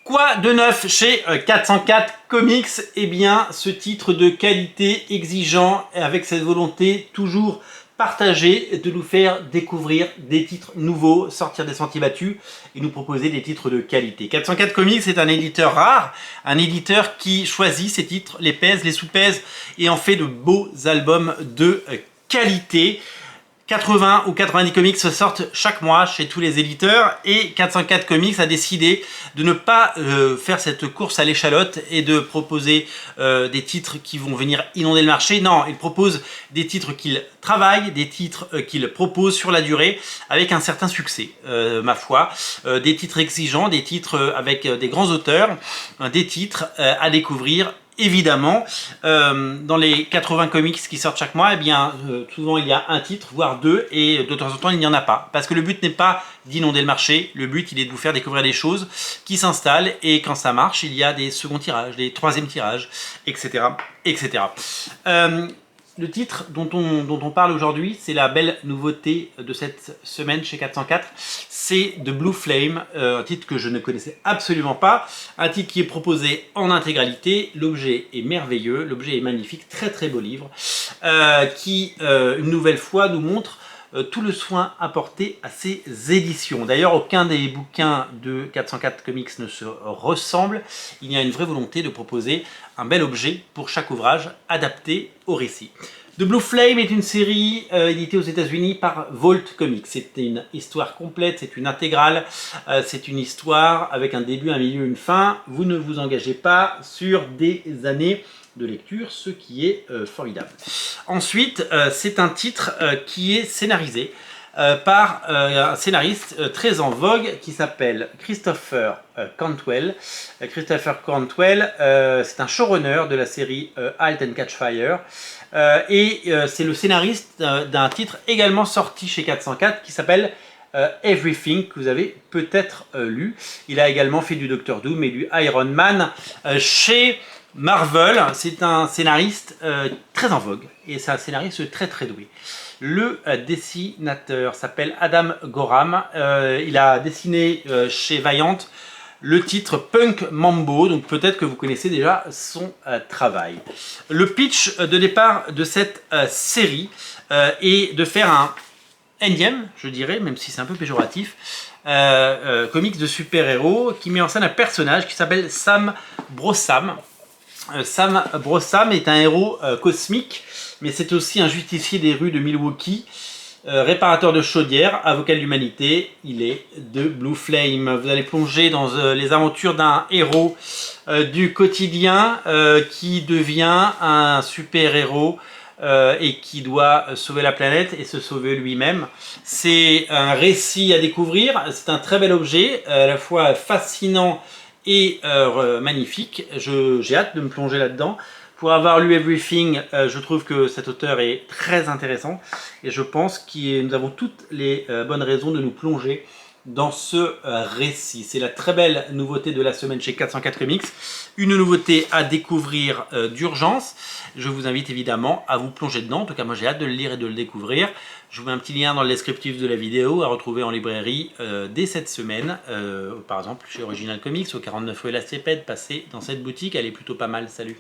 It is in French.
Quoi de neuf chez 404 Comics? Eh bien, ce titre de qualité exigeant, avec cette volonté toujours partagée de nous faire découvrir des titres nouveaux, sortir des sentiers battus et nous proposer des titres de qualité. 404 Comics est un éditeur rare, un éditeur qui choisit ses titres, les pèse, les sous-pèse et en fait de beaux albums de qualité. 80 ou 90 comics sortent chaque mois chez tous les éditeurs et 404 Comics a décidé de ne pas faire cette course à l'échalote et de proposer des titres qui vont venir inonder le marché. Non, il propose des titres qu'il travaille, des titres qu'il propose sur la durée avec un certain succès, ma foi. Des titres exigeants, des titres avec des grands auteurs, des titres à découvrir. Évidemment, dans les 80 comics qui sortent chaque mois, eh bien, souvent il y a un titre, voire deux, et de temps en temps il n'y en a pas. Parce que le but n'est pas d'inonder le marché, le but il est de vous faire découvrir des choses qui s'installent, et quand ça marche, il y a des seconds tirages, des troisièmes tirages, etc. etc. Le titre dont on parle aujourd'hui, c'est la belle nouveauté de cette semaine chez 404, c'est The Blue Flame, un titre que je ne connaissais absolument pas, un titre qui est proposé en intégralité. L'objet est merveilleux, l'objet est magnifique, très très beau livre, qui une nouvelle fois nous montre tout le soin apporté à ces éditions. D'ailleurs, aucun des bouquins de 404 Comics ne se ressemble. Il y a une vraie volonté de proposer un bel objet pour chaque ouvrage adapté au récit. The Blue Flame est une série éditée aux États-Unis par Vault Comics. C'est une histoire complète, c'est une intégrale, c'est une histoire avec un début, un milieu, une fin. Vous ne vous engagez pas sur des années de lecture, ce qui est formidable. Ensuite, c'est un titre qui est scénarisé par un scénariste très en vogue qui s'appelle Christopher Cantwell. Christopher Cantwell, c'est un showrunner de la série Halt and Catch Fire et c'est le scénariste d'un titre également sorti chez 404 qui s'appelle Everything, que vous avez peut-être lu. Il a également fait du Doctor Doom et du Iron Man chez Marvel. C'est un scénariste très en vogue et c'est un scénariste très très doué. Le dessinateur s'appelle Adam Gorham. Il a dessiné chez Valiant le titre Punk Mambo, donc peut-être que vous connaissez déjà son travail. Le pitch de départ de cette série est de faire un énième, je dirais, même si c'est un peu péjoratif, comics de super-héros qui met en scène un personnage qui s'appelle Sam Brossam. Sam Brossam est un héros cosmique, mais c'est aussi un justicier des rues de Milwaukee, réparateur de chaudières, avocat de l'humanité. Il est de Blue Flame. Vous allez plonger dans les aventures d'un héros du quotidien qui devient un super-héros et qui doit sauver la planète et se sauver lui-même. C'est un récit à découvrir, c'est un très bel objet, à la fois fascinant et magnifique. J'ai hâte de me plonger là-dedans. Pour avoir lu Everything, je trouve que cet auteur est très intéressant et je pense que nous avons toutes les bonnes raisons de nous plonger dans ce récit. C'est la très belle nouveauté de la semaine chez 404 Comics, une nouveauté à découvrir d'urgence. Je vous invite évidemment à vous plonger dedans. En tout cas, moi j'ai hâte de le lire et de le découvrir. Je vous mets un petit lien dans le descriptif de la vidéo à retrouver en librairie dès cette semaine. Par exemple, chez Original Comics, au 49 rue La Cépède, passez dans cette boutique, elle est plutôt pas mal. Salut!